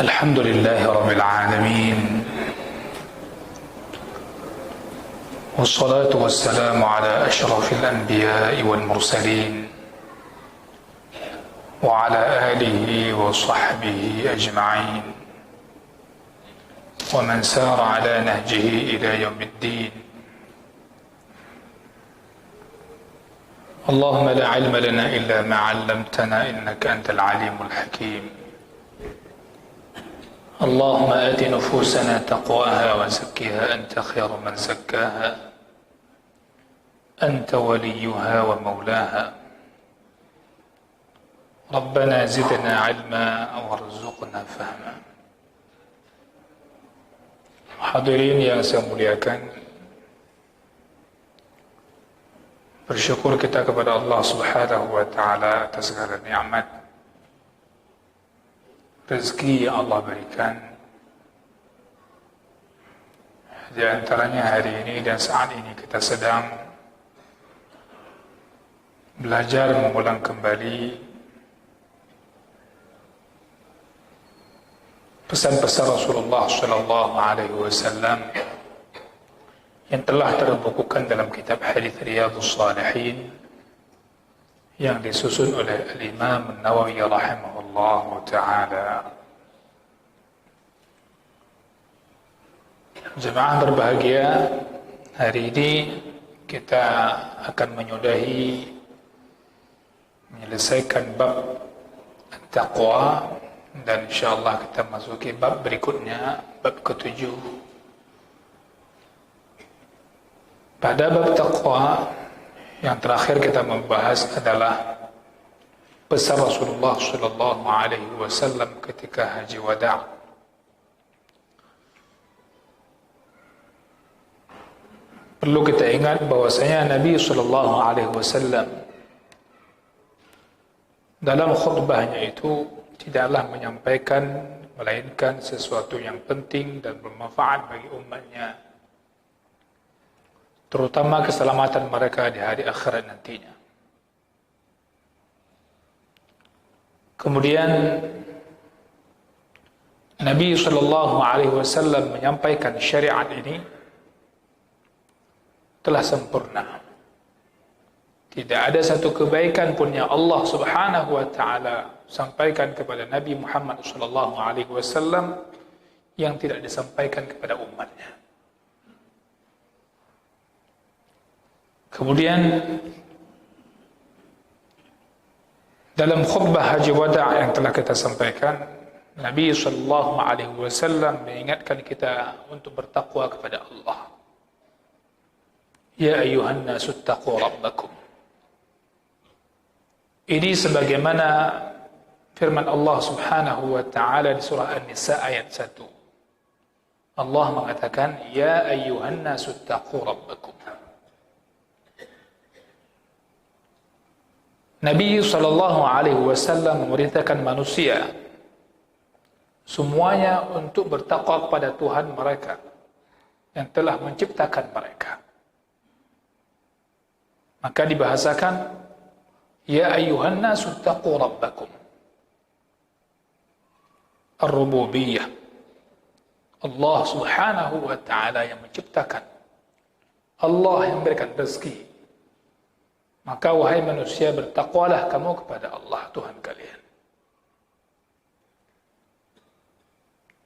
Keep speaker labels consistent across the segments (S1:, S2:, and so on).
S1: الحمد لله رب العالمين، والصلاة والسلام على أشرف الأنبياء والمرسلين وعلى آله وصحبه أجمعين ومن سار على نهجه إلى يوم الدين. اللهم لا علم لنا إلا ما علمتنا إنك أنت العليم الحكيم. اللهم آت نفوسنا تقواها وزكها أنت خير من زكاها أنت وليها ومولاها. ربنا زدنا علما وارزقنا فهما. Hadirin yang saya muliakan, bersyukur kita kepada Allah Subhanahu wa taala atas segala nikmat rezeki yang Allah berikan. Di antaranya hari ini dan saat ini kita sedang belajar mengulang kembali pesan-pesan Rasulullah sallallahu alaihi wasallam yang telah terbukukan dalam kitab Hadits Riyadhus Shalihin yang disusun oleh Al-Imam An-Nawawi rahimahullahu ta'ala. Jemaah berbahagia, hari ini kita akan menyelesaikan bab taqwa, dan insyaAllah kita masuki bab berikutnya, bab ke-7. Pada bab taqwa yang terakhir kita membahas adalah pesan Rasulullah sallallahu alaihi wasallam ketika haji wada'. Perlu kita ingat bahwasanya Nabi sallallahu alaihi wasallam dalam khutbahnya itu tidaklah menyampaikan melainkan sesuatu yang penting dan bermanfaat bagi umatnya, terutama keselamatan mereka di hari akhirat nantinya. Kemudian Nabi SAW menyampaikan syariat ini telah sempurna. Tidak ada satu kebaikan pun yang Allah Subhanahu wa taala sampaikan kepada Nabi Muhammad SAW yang tidak disampaikan kepada umatnya. Kemudian dalam khutbah haji wada' yang telah kita sampaikan, Nabi SAW mengingatkan kita untuk bertakwa kepada Allah. Ya ayyuhan nasu taqu rabbakum. Ini sebagaimana firman Allah Subhanahu wa taala di surah An-Nisa ayat 1. Allah mengatakan, ya ayyuhan nasu taqu rabbakum. Nabi SAW memerintahkan manusia semuanya untuk bertakwa kepada Tuhan mereka yang telah menciptakan mereka. Maka dibahasakan, ya ayyuhan nasu taqu rabbakum. Ar-rububiyah, Allah Subhanahu wa ta'ala yang menciptakan, Allah yang memberikan rezeki. Maka wahai manusia, bertakwalah kamu kepada Allah Tuhan kalian.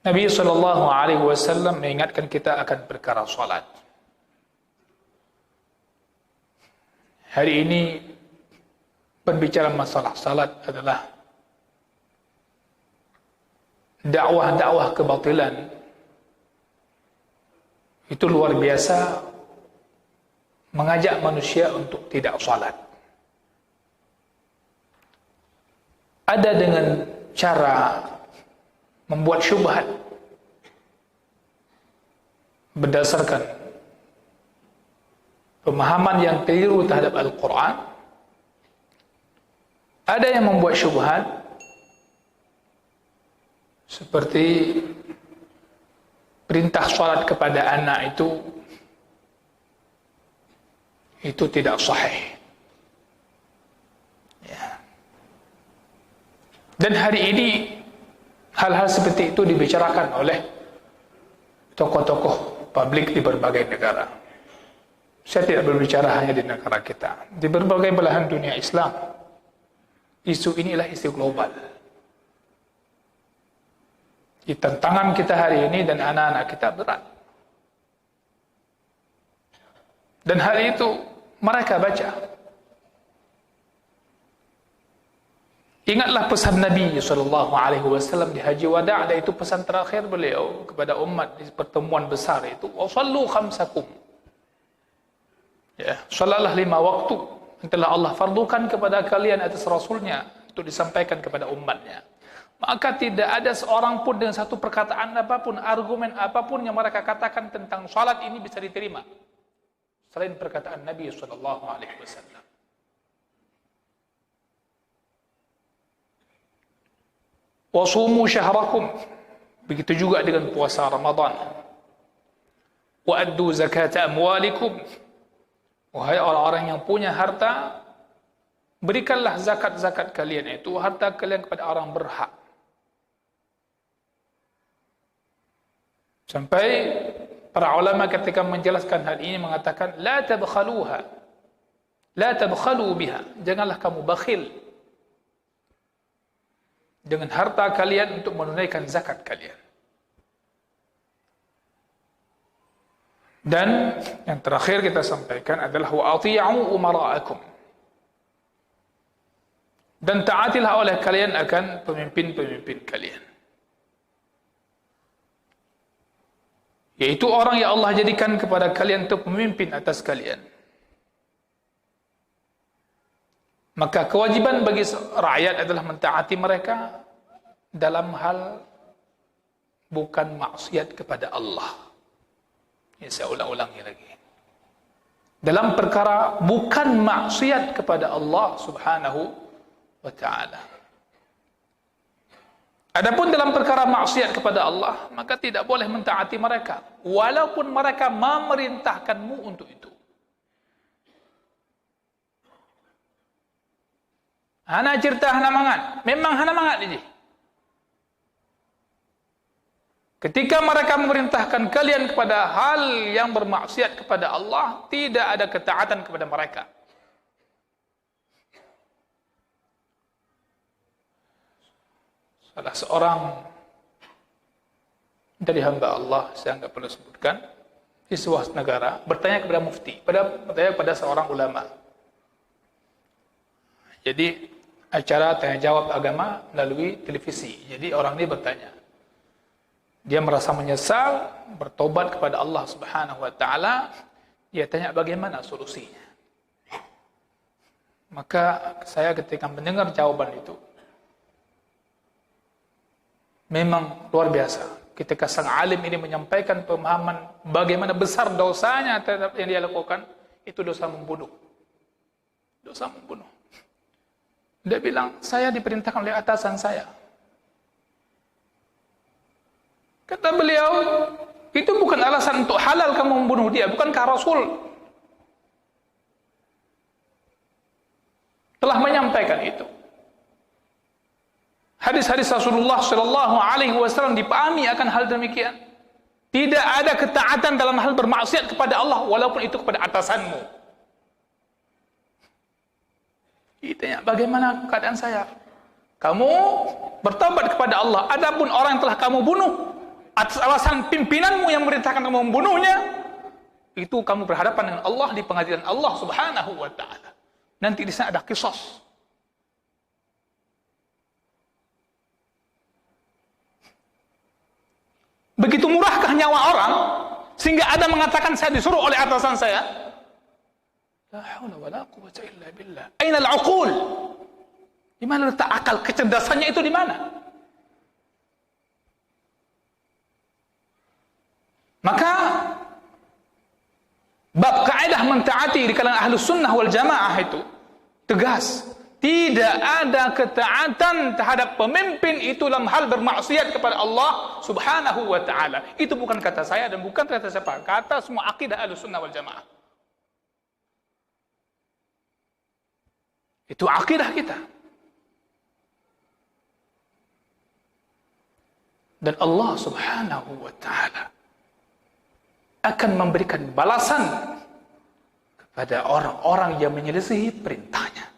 S1: Nabi SAW mengingatkan kita akan perkara salat. Hari ini berbicara masalah salat adalah dakwah-dakwah kebatilan. Itu luar biasa, mengajak manusia untuk tidak salat. Ada dengan cara membuat syubhat berdasarkan pemahaman yang keliru terhadap Al-Quran. Ada yang membuat syubhat seperti perintah salat kepada anak itu tidak sahih. Ya. Dan hari ini hal-hal seperti itu dibicarakan oleh tokoh-tokoh publik di berbagai negara. Saya tidak berbicara hanya di negara kita. Di berbagai belahan dunia Islam, isu inilah isu global. Di tantangan kita hari ini dan anak-anak kita berat. Dan hal itu mereka baca. Ingatlah pesan Nabi SAW di Haji Wada', itu pesan terakhir beliau kepada umat di pertemuan besar itu. Wasallu khamsakum. Ya, salatlah 5 waktu yang telah Allah fardukan kepada kalian atas Rasulnya untuk disampaikan kepada umatnya. Maka tidak ada seorang pun dengan satu perkataan apapun, argumen apapun yang mereka katakan tentang salat ini bisa diterima selain perkataan Nabi SAW. Wasumu syahrakum, begitu juga dengan puasa Ramadan. Wa addu zakata amwalikum, wahai orang-orang yang punya harta, berikanlah zakat-zakat kalian, itu harta kalian kepada orang berhak. Sampai para ulama ketika menjelaskan hal ini mengatakan la tabkhaluha, la tabkhalu biha, janganlah kamu bakhil dengan harta kalian untuk menunaikan zakat kalian. Dan yang terakhir kita sampaikan adalah wa ati'u umara'akum, dan taatilah oleh kalian akan pemimpin-pemimpin kalian, yaitu orang yang Allah jadikan kepada kalian untuk pemimpin atas kalian. Maka kewajiban bagi rakyat adalah mentaati mereka dalam hal bukan maksiat kepada Allah. Ya, saya ulang-ulangi lagi. Dalam perkara bukan maksiat kepada Allah Subhanahu wa ta'ala. Adapun dalam perkara maksiat kepada Allah, maka tidak boleh mentaati mereka, walaupun mereka memerintahkanmu untuk itu. Hana cerita hana mangat, memang hana mangat ini. Ketika mereka memerintahkan kalian kepada hal yang bermaksiat kepada Allah, tidak ada ketaatan kepada mereka. Salah seorang dari hamba Allah, saya enggak perlu sebutkan, di sebuah negara bertanya kepada mufti, bertanya kepada seorang ulama. Jadi acara tanya jawab agama melalui televisi. Jadi orang ini bertanya, dia merasa menyesal, bertobat kepada Allah Subhanahu wa ta'ala. Dia tanya bagaimana solusinya. Maka saya ketika mendengar jawaban itu, memang luar biasa. Ketika sang alim ini menyampaikan pemahaman bagaimana besar dosanya terhadap yang dia lakukan, itu dosa membunuh. Dosa membunuh. Dia bilang, saya diperintahkan oleh atasan saya. Kata beliau, itu bukan alasan untuk halal kamu membunuh dia. Bukankah Rasul telah menyampaikan itu? Hadis-hadis Rasulullah SAW dipahami akan hal demikian. Tidak ada ketaatan dalam hal bermaksiat kepada Allah, walaupun itu kepada atasanmu. Ditanya, bagaimana keadaan saya? Kamu bertobat kepada Allah. Adapun orang yang telah kamu bunuh atas alasan pimpinanmu yang memerintahkan kamu membunuhnya, itu kamu berhadapan dengan Allah di pengadilan Allah Subhanahu wa ta'ala. Nanti di sana ada qisas. Begitu murahkah nyawa orang sehingga ada mengatakan saya disuruh oleh atasan saya? La haula wala quwwata illa billah. Aina al-uqul? Di mana letak akal, kecerdasannya itu di mana? Maka bab kaidah mentaati di kalangan Ahlus Sunnah wal Jamaah itu tegas. Tidak ada ketaatan terhadap pemimpin itu dalam hal bermaksiat kepada Allah Subhanahu wa ta'ala. Itu bukan kata saya dan bukan kata siapa. Kata semua akidah Ahlus Sunnah wal Jamaah. Itu akidah kita. Dan Allah Subhanahu wa ta'ala akan memberikan balasan kepada orang-orang yang menyelisihi perintahnya.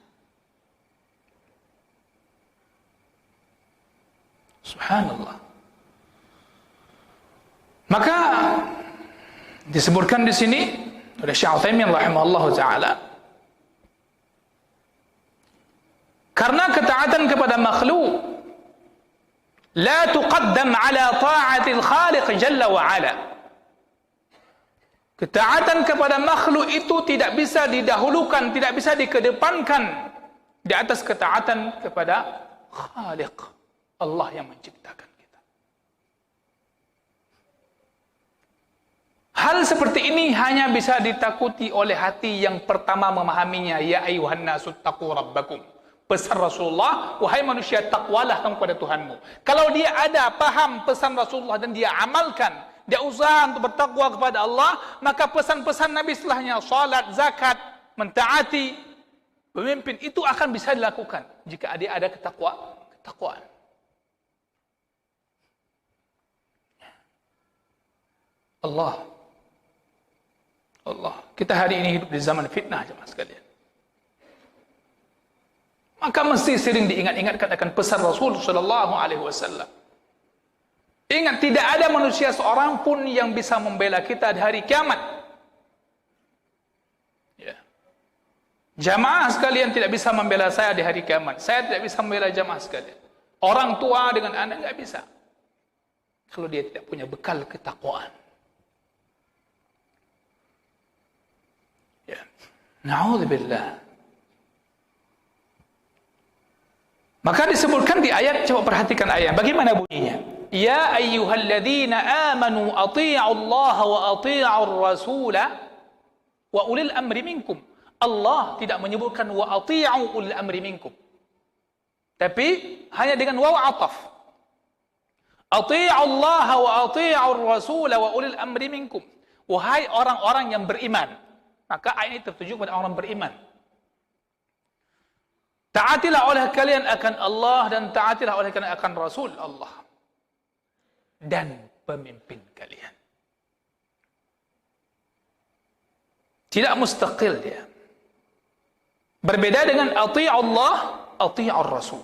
S1: Subhanallah. Maka disebutkan di sini oleh Syekh Utsaimin rahimahullah taala, karena ketaatan kepada makhluk la tuqaddam ala ta'atil khaliq jalla wa ala. Ketaatan kepada makhluk itu tidak bisa didahulukan, tidak bisa dikedepankan di atas ketaatan kepada Khaliq, Allah yang menciptakan kita. Hal seperti ini hanya bisa ditakuti oleh hati yang pertama memahaminya. Ya ayuhan nasu taqu rabbakum. Pesan Rasulullah, wahai manusia, takwalah kamu kepada Tuhanmu. Kalau dia ada paham pesan Rasulullah dan dia amalkan, dia usaha untuk bertakwa kepada Allah, maka pesan-pesan Nabi setelahnya, salat, zakat, mentaati pemimpin, itu akan bisa dilakukan jika dia ada ketakwaan. Allah. Kita hari ini hidup di zaman fitnah, jemaah sekalian. Maka mesti sering diingat-ingatkan akan pesan Rasul sallallahu alaihi wasallam. Ingat, tidak ada manusia seorang pun yang bisa membela kita di hari kiamat. Ya. Jamaah sekalian tidak bisa membela saya di hari kiamat. Saya tidak bisa membela jamaah sekalian. Orang tua dengan anak tidak bisa. Kalau dia tidak punya bekal ketakwaan. Ya. Na'udzubillah. Maka disebutkan di ayat, coba perhatikan ayat. Bagaimana bunyinya? Ya ayyuhalladzina amanu athi'u Allah wa athi'ur rasula wa ulil amri minkum. Allah tidak menyebutkan wa athi'u ulil amri minkum. Tapi hanya dengan waw ataf. Athi'u Allah wa athi'ur rasula wa ulil amri minkum. Wahai orang-orang yang beriman. Maka ayat ini tertuju kepada orang beriman. Taatilah oleh kalian akan Allah dan taatilah oleh kalian akan Rasul Allah dan pemimpin kalian. Tidak mustaqil dia. Berbeda dengan ati' Allah, ati'ur Rasul.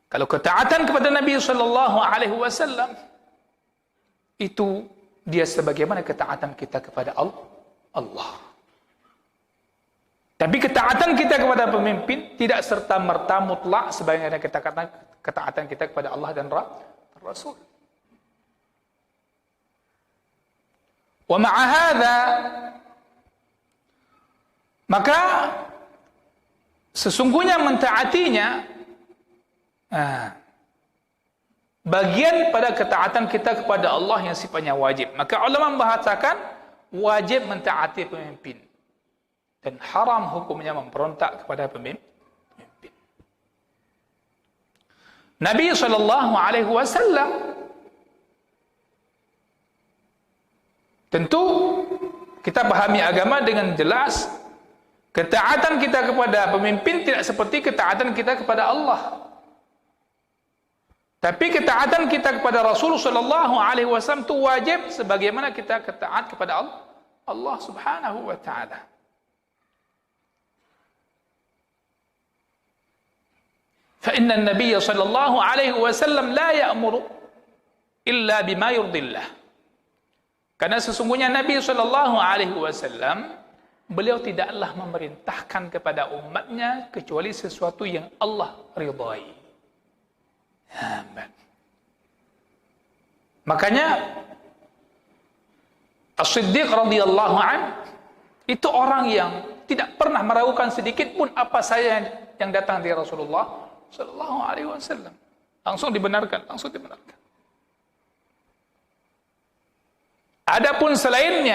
S1: Kalau ketaatan kepada Nabi sallallahu alaihi wasallam itu dia sebagaimana ketaatan kita kepada Allah. Tapi ketaatan kita kepada pemimpin tidak serta-merta mutlak sebagaimana kita katakan ketaatan kita kepada Allah dan Rasul. Wa ma'a hadza, maka sesungguhnya mentaatinya bagian pada ketaatan kita kepada Allah yang sifatnya wajib. Maka ulama membahasakan wajib mentaati pemimpin. Dan haram hukumnya memberontak kepada pemimpin. Nabi SAW tentu kita pahami agama dengan jelas. Ketaatan kita kepada pemimpin tidak seperti ketaatan kita kepada Allah. Tapi ketaatan kita kepada Rasul SAW itu wajib sebagaimana kita ketaat kepada Allah Subhanahu wa ta'ala. فإن النبي صلى الله عليه وسلم لا يأمر إلا بما يرضي الله. Karena sesungguhnya Nabi sallallahu alaihi wasallam beliau tidaklah memerintahkan kepada umatnya kecuali sesuatu yang Allah ridhai. Makanya As-Siddiq radhiyallahu an itu orang yang tidak pernah meragukan sedikit pun apa saja yang datang dari Rasulullah sallallahu alaihi wasallam. Langsung dibenarkan. Adapun selain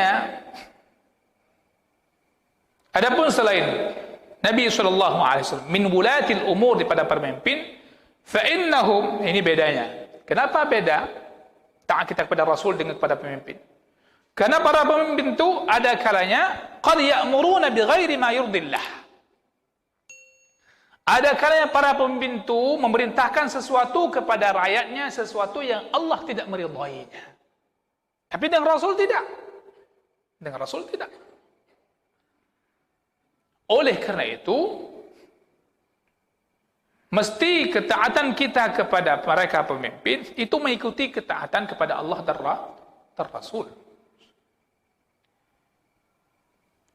S1: Nabi sallallahu alaihi wasallam min wulatil umur daripada pemimpin, fa innahum, ini bedanya. Kenapa beda taat kita kepada Rasul dengan kepada pemimpin? Karena para pemimpin itu ada kalanya qad ya'muruna bighairi ma yurdillah. Ada kalanya para pemimpin itu memerintahkan sesuatu kepada rakyatnya, sesuatu yang Allah tidak meridainya. Tapi dengan Rasul tidak. Dengan Rasul tidak. Oleh kerana itu, mesti ketaatan kita kepada mereka pemimpin itu mengikuti ketaatan kepada Allah dan Rasul.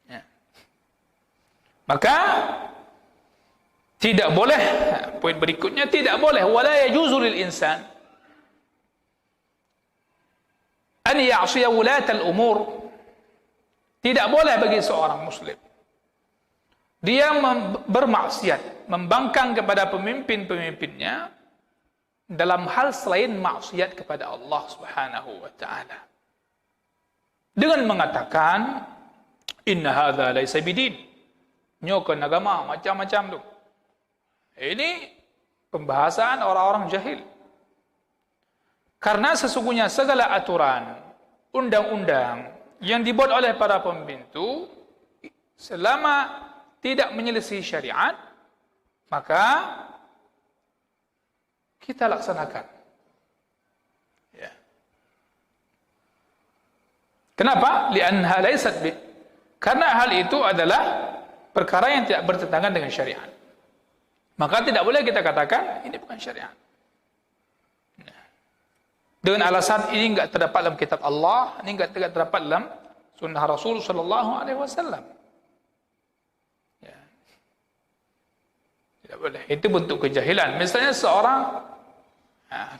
S1: Ya. Maka tidak boleh, poin berikutnya, tidak boleh, wala yajuzu lil insan an ya'siya wulatal umur. Tidak boleh bagi seorang muslim dia bermaksiat, membangkang kepada pemimpin-pemimpinnya dalam hal selain maksiat kepada Allah Subhanahu wa taala. Dengan mengatakan inna hadza laisa bidin. Nyokan agama macam-macam tu. Ini pembahasan orang-orang jahil. Karena sesungguhnya segala aturan, undang-undang yang dibuat oleh para pemimpin itu, selama tidak menyelisih syariat, maka kita laksanakan. Ya. Kenapa? Li'annaha laysat bi. Karena hal itu adalah perkara yang tidak bertentangan dengan syariat. Maka tidak boleh kita katakan ini bukan syariat. Dengan alasan ini enggak terdapat dalam kitab Allah, ini enggak terdapat dalam sunnah Rasul sallallahu alaihi wasallam. Ya. Tidak boleh. Itu bentuk kejahilan. Misalnya seorang,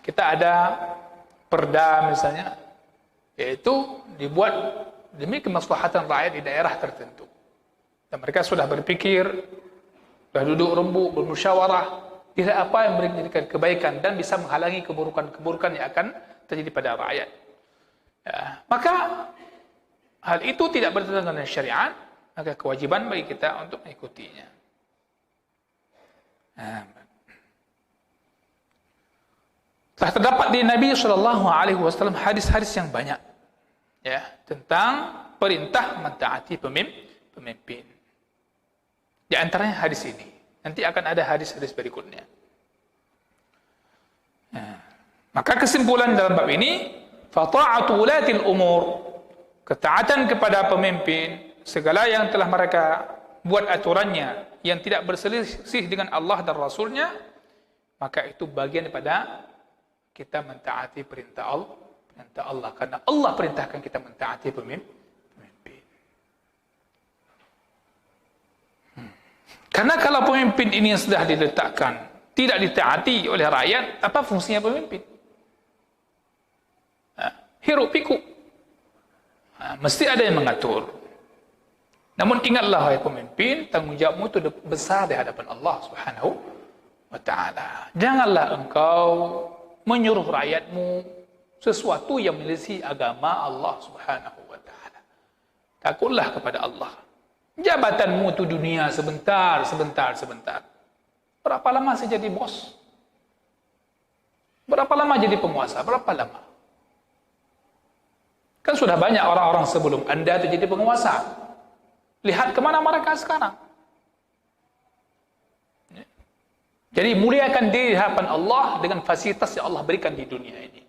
S1: kita ada perda misalnya, yaitu dibuat demi kemaslahatan rakyat di daerah tertentu. Dan mereka sudah berpikir, sudah duduk rembuk, bermusyawarah, tidak apa yang memberikan kebaikan dan bisa menghalangi keburukan-keburukan yang akan terjadi pada rakyat. Ya, maka hal itu tidak bertentangan dengan syariat, maka kewajiban bagi kita untuk mengikutinya. Telah terdapat di Nabi SAW hadis-hadis yang banyak, ya, tentang perintah mentaati pemimpin. Di antaranya hadis ini. Nanti akan ada hadis-hadis berikutnya. Maka kesimpulan dalam bab ini, fata'atu wulatil umur, ketaatan kepada pemimpin, segala yang telah mereka buat aturannya yang tidak berselisih dengan Allah dan Rasulnya, maka itu bagian daripada kita mentaati perintah Allah, karena Allah perintahkan kita mentaati pemimpin. Karena kalau pemimpin ini yang sudah diletakkan tidak ditaati oleh rakyat, apa fungsinya pemimpin? Hiruk pikuk. Mesti ada yang mengatur. Namun ingatlah, wahai pemimpin, tanggungjawabmu itu besar di hadapan Allah Subhanahu wa taala. Janganlah engkau menyuruh rakyatmu sesuatu yang menyelisih agama Allah Subhanahu wa taala. Takutlah kepada Allah. Jabatanmu itu dunia sebentar. Berapa lama saya jadi bos? Berapa lama jadi penguasa? Berapa lama? Kan sudah banyak orang-orang sebelum Anda itu jadi penguasa. Lihat kemana mereka sekarang. Jadi muliakan diri di hadapan Allah dengan fasilitas yang Allah berikan di dunia ini.